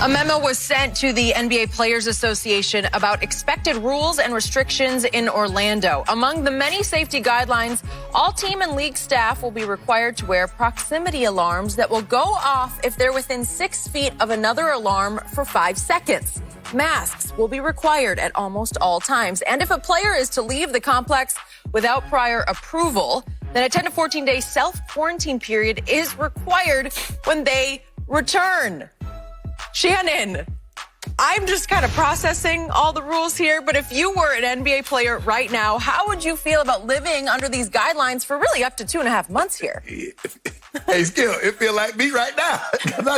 A memo was sent to the NBA Players Association about expected rules and restrictions in Orlando. Among the many safety guidelines, all team and league staff will be required to wear proximity alarms that will go off if they're within 6 feet of another alarm for 5 seconds. Masks will be required at almost all times. And if a player is to leave the complex without prior approval, then a 10 to 14-day self-quarantine period is required when they return. Shannon, I'm just kind of processing all the rules here, but if you were an NBA player right now, how would you feel about living under these guidelines for really up to 2.5 months here? Hey, still, it feel like me right now.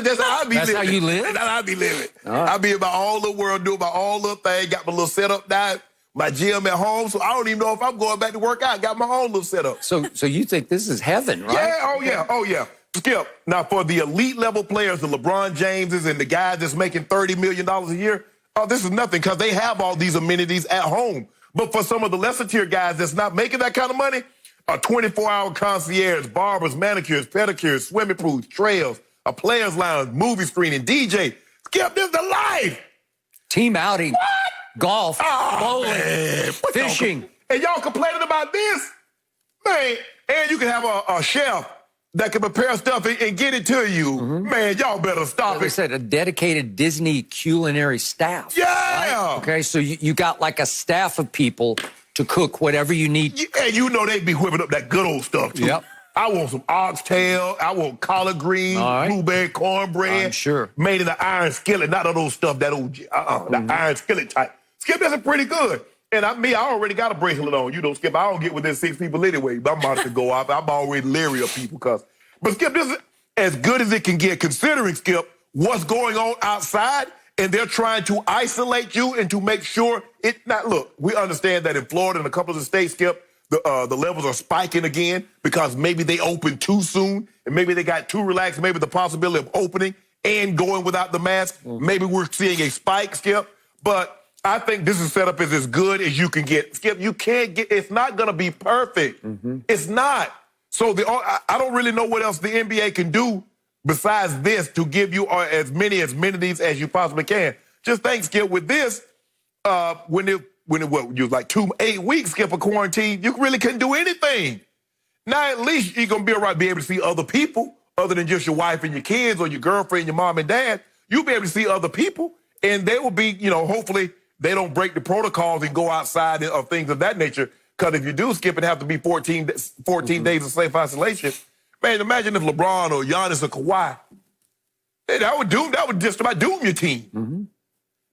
That's how I be living. How you live? That's how I be living. Right. I be about all the world, do about all the things, got my little setup now, my gym at home, so I don't even know if I'm going back to work out. Got my own little setup. So you think this is heaven, right? Yeah, oh yeah. Skip, now for the elite level players, the LeBron Jameses and the guys that's making $30 million a year, this is nothing because they have all these amenities at home. But for some of the lesser tier guys that's not making that kind of money, a 24-hour concierge, barbers, manicures, pedicures, swimming pools, trails, a player's lounge, movie screening, DJ. Skip, this is the life. Team outing, what? Golf, bowling, man. fishing. And y'all complaining about this? Man, and you can have a chef that can prepare stuff and get it to you. Man, y'all better stop Like I said, a dedicated Disney culinary staff. Yeah. Right? Okay, so you got like a staff of people to cook whatever you need. And you know they be whipping up that good old stuff, too. Yep. I want some oxtail. I want collard greens, blueberry cornbread. I'm sure. Made in an iron skillet, not of those stuff, that old, the iron skillet type. Skip, that's pretty good. And I already got a bracelet on. You know, Skip, I don't get within 6 people anyway. But I'm about to go off. I'm already leery of people. But, Skip, this is as good as it can get, considering, Skip, what's going on outside, and they're trying to isolate you and to make sure it not. Look, we understand that in Florida and a couple of the states, Skip, the levels are spiking again because maybe they opened too soon and maybe they got too relaxed. Maybe the possibility of opening and going without the mask. Maybe we're seeing a spike, Skip. But I think this is set up as good as you can get. Skip, you can't get, it's not going to be perfect. It's not. So I don't really know what else the NBA can do besides this to give you as many amenities as you possibly can. Just think, Skip, with this, when it was like 8 weeks, Skip, of quarantine, you really couldn't do anything. Now at least you're going to be all right, be able to see other people other than just your wife and your kids or your girlfriend, your mom and dad. You'll be able to see other people, and they will be, hopefully, they don't break the protocols and go outside or things of that nature. Because if you do, Skip, it have to be 14 days of safe isolation. Man, imagine if LeBron or Giannis or Kawhi, that would just about doom your team.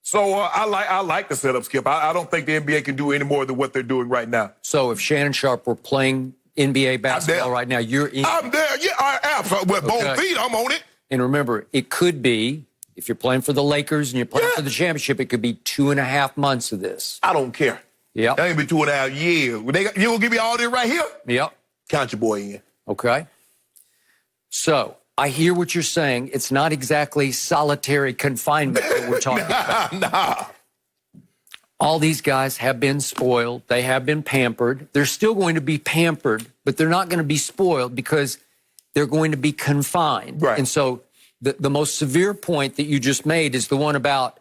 So I like the setup, Skip. I don't think the NBA can do any more than what they're doing right now. So if Shannon Sharpe were playing NBA basketball right now, you're in. I'm there. Yeah, absolutely. With both feet, I'm on it. And remember, it could be, if you're playing for the Lakers and you're playing for the championship, it could be 2.5 months of this. I don't care. Yep. That ain't been 2.5 years. You gonna give me all this right here? Yep. Count your boy in. Okay. So I hear what you're saying. It's not exactly solitary confinement that we're talking about. Nah. All these guys have been spoiled. They have been pampered. They're still going to be pampered, but they're not going to be spoiled because they're going to be confined. Right. And so the most severe point that you just made is the one about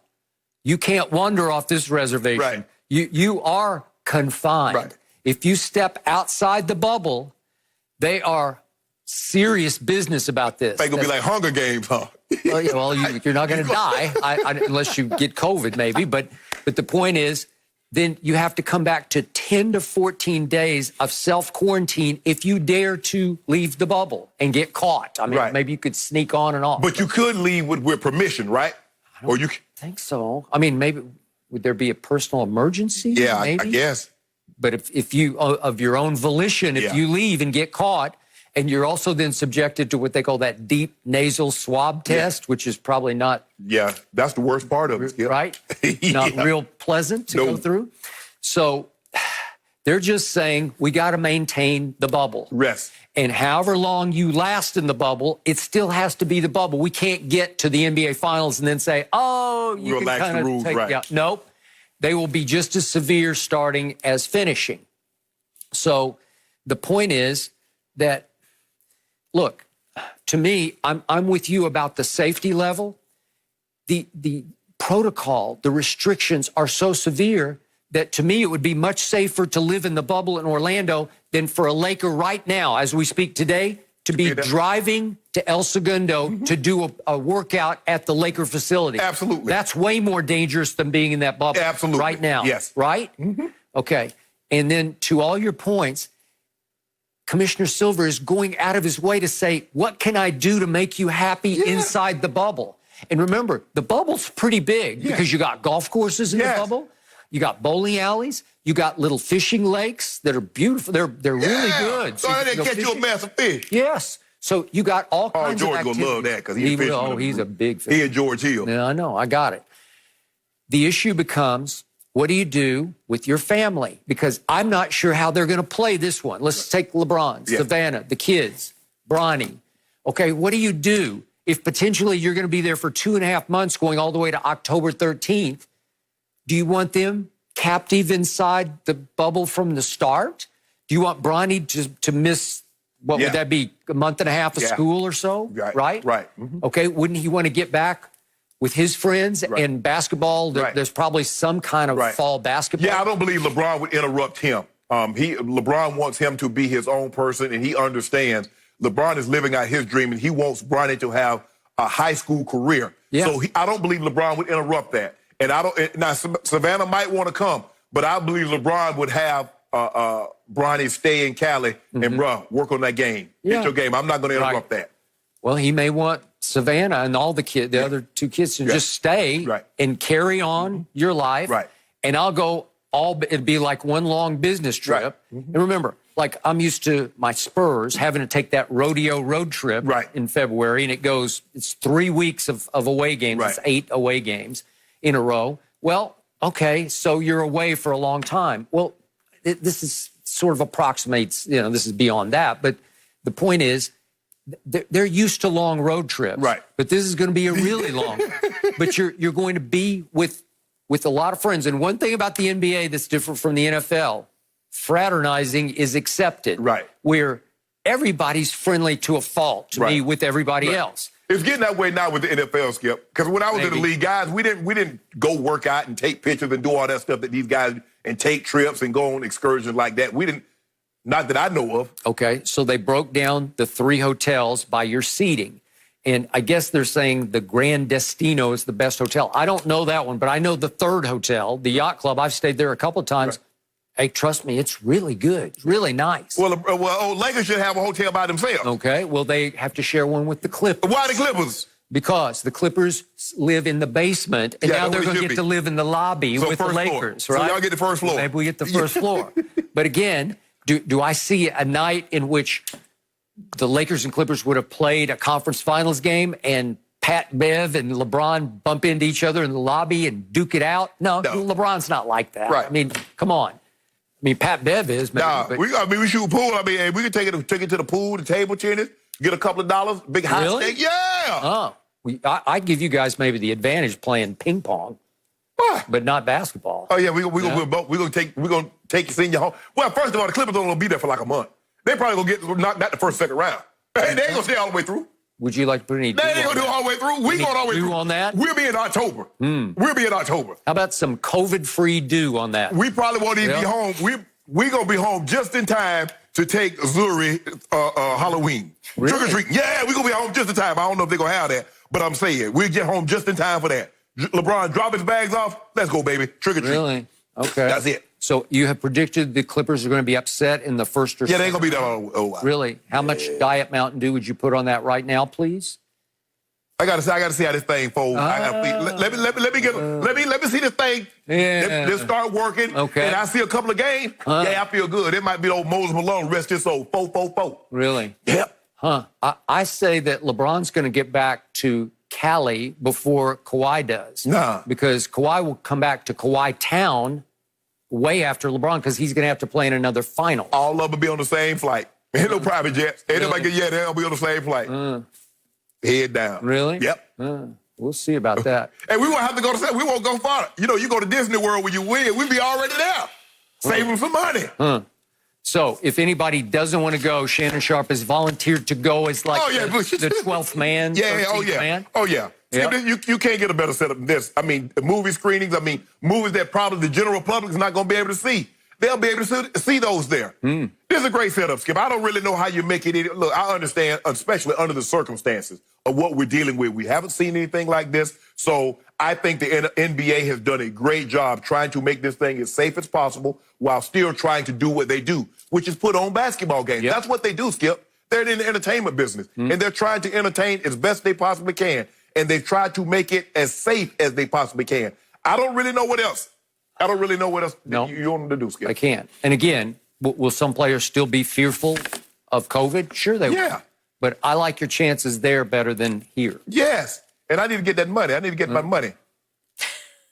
you can't wander off this reservation. Right. You are confined. Right. If you step outside the bubble, they are serious business about this. It's going to be like Hunger Games, huh? Well, you're not going to die unless you get COVID, maybe. But the point is, then you have to come back to 10 to 14 days of self-quarantine if you dare to leave the bubble and get caught. I mean, maybe you could sneak on and off. But you could leave with permission, right? I don't think so. I mean, maybe would there be a personal emergency? Yeah, maybe? I guess. But if you, of your own volition, if you leave and get caught, and you're also then subjected to what they call that deep nasal swab test, which is probably not... Yeah, that's the worst part of it. Right? Not real pleasant to go through. So they're just saying, we got to maintain the bubble. Rest. And however long you last in the bubble, it still has to be the bubble. We can't get to the NBA Finals and then say, oh, you relax can kind the rules, of take... right. Yeah. Nope. They will be just as severe starting as finishing. So the point is that, look, to me, I'm with you about the safety level. the protocol, the restrictions are so severe that to me it would be much safer to live in the bubble in Orlando than for a Laker right now, as we speak today, to be driving to El Segundo to do a workout at the Laker facility. Absolutely. That's way more dangerous than being in that bubble right now. Yes. Right? Okay. And then to all your points, Commissioner Silver is going out of his way to say, what can I do to make you happy inside the bubble? And remember, the bubble's pretty big because you got golf courses in the bubble. You got bowling alleys. You got little fishing lakes that are beautiful. They're really good. So they catch you a massive fish. Yes. So you got all kinds of activities. George gonna love that because he's fishing. Oh, he's a big fish. He and George Hill. Yeah, I know. I got it. The issue becomes, what do you do with your family? Because I'm not sure how they're going to play this one. Let's take LeBron, Savannah, the kids, Bronny. Okay, what do you do if potentially you're going to be there for 2.5 months going all the way to October 13th? Do you want them captive inside the bubble from the start? Do you want Bronny to miss, what would that be, a month and a half of school or so? Right? Right. Okay, wouldn't he want to get back with his friends and basketball? There's probably some kind of fall basketball. Yeah, I don't believe LeBron would interrupt him. LeBron wants him to be his own person, and he understands LeBron is living out his dream, and he wants Bronny to have a high school career. So I don't believe LeBron would interrupt that. And I don't. Now Savannah might want to come, but I believe LeBron would have Bronny stay in Cali and work on that game. Get your game. I'm not going to interrupt that. Well, he may want Savannah and all the kids, the other two kids, to just stay and carry on your life. And I'll go it'd be like one long business trip. And remember, like I'm used to my Spurs having to take that rodeo road trip in February, and it's 3 weeks of away games. It's 8 away games in a row. Well, okay, so you're away for a long time. Well, this is sort of approximates, this is beyond that. But the point is, they're used to long road trips. But this is going to be a really long. But you're going to be with a lot of friends. And one thing about the NBA that's different from the NFL, fraternizing is accepted. Where everybody's friendly to a fault to me with everybody else. It's getting that way now with the NFL, Skip. Because when I was in the league, guys, we didn't go work out and take pictures and do all that stuff that these guys and take trips and go on excursions like that. We didn't, not that I know of. Okay, so they broke down the 3 hotels by your seating. And I guess they're saying the Grand Destino is the best hotel. I don't know that one, but I know the 3rd hotel, the Yacht Club. I've stayed there a couple of times. Hey, trust me, it's really good. It's really nice. Well, Lakers should have a hotel by themselves. Okay, well, they have to share one with the Clippers. Why the Clippers? Because the Clippers live in the basement, and now they're going to get to live in the lobby with the Lakers, right? So y'all get the first floor. Maybe we get the first floor. But again, do I see a night in which the Lakers and Clippers would have played a conference finals game and Pat Bev and LeBron bump into each other in the lobby and duke it out? No. LeBron's not like that. I mean, come on. I mean, Pat Bev is. Maybe, we shoot pool. I mean, we can take it to the pool, the table tennis, get a couple of dollars, big hot steak. Yeah. Oh, I give you guys maybe the advantage playing ping pong, but not basketball. Oh yeah, we're gonna take send you home. Well, first of all, the Clippers don't gonna be there for like a month. They probably gonna get knocked out the first, second round. They ain't gonna stay all the way through. Would you like to put any? They ain't gonna do it all the way through. We going all the way through on that. We'll be in October. We'll be in October. How about some COVID-free dew on that? We probably won't even be home. We gonna be home just in time to take Zuri Halloween. Trick or treat. Yeah, we gonna be home just in time. I don't know if they're gonna have that, but I'm saying we'll get home just in time for that. LeBron drop his bags off. Let's go, baby. Trick or treat. Really? Okay. That's it. So you have predicted the Clippers are going to be upset in the first or second? Yeah, they ain't gonna be there all while. Really? How much Diet Mountain Dew would you put on that right now, please? I gotta see how this thing folds. Let me see this thing. Let's start working. Okay. And I see a couple of games. Yeah, I feel good. It might be old Moses Malone, rest his soul. 4-4-4. Really? Yep. I say that LeBron's going to get back to Cali before Kawhi does. Nah. Because Kawhi will come back to Kawhi Town way after LeBron because he's going to have to play in another final. All of them will be on the same flight. Ain't no private jets. Ain't nobody they'll be on the same flight. Head down. Really? Yep. We'll see about that. And we won't have to go to we won't go far. You go to Disney World when you win. We'll be already there. Saving some money. So if anybody doesn't want to go, Shannon Sharpe has volunteered to go as like the 12th man. Man. Oh, Yep. You can't get a better setup than this. I mean, movie screenings, movies that probably the general public is not going to be able to see. They'll be able to see those there. This is a great setup, Skip. I don't really know how you make it. Look, I understand, especially under the circumstances of what we're dealing with. We haven't seen anything like this. So I think the NBA has done a great job trying to make this thing as safe as possible while still trying to do what they do, which is put on basketball games. Yep. That's what they do, Skip. They're in the entertainment business, and they're trying to entertain as best they possibly can, and they've tried to make it as safe as they possibly can. I don't really know what else. I don't really know what else you want them to do, Skip. I can't. And again, will some players still be fearful of COVID? Sure they will. But I like your chances there better than here. Yes. And I need to get that money. I need to get my money.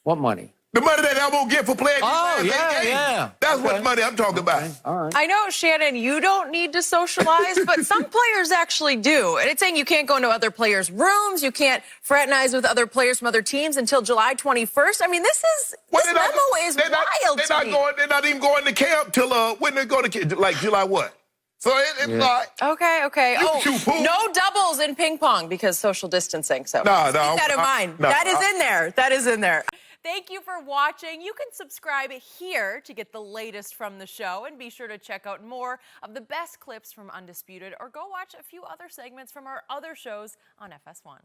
What money? The money that I won't get for playing these last 8 games. yeah. That's what money I'm talking about. All right. I know, Shannon, you don't need to socialize, but some players actually do. And it's saying you can't go into other players' rooms, you can't fraternize with other players from other teams until July 21st. I mean, this memo is wild to me. They're not even going to camp till when they go to camp, like July what? So it's like Okay. shoot pool. No doubles in ping pong because social distancing. So keep that in mind. That is in there. Thank you for watching. You can subscribe here to get the latest from the show, and be sure to check out more of the best clips from Undisputed, or go watch a few other segments from our other shows on FS1.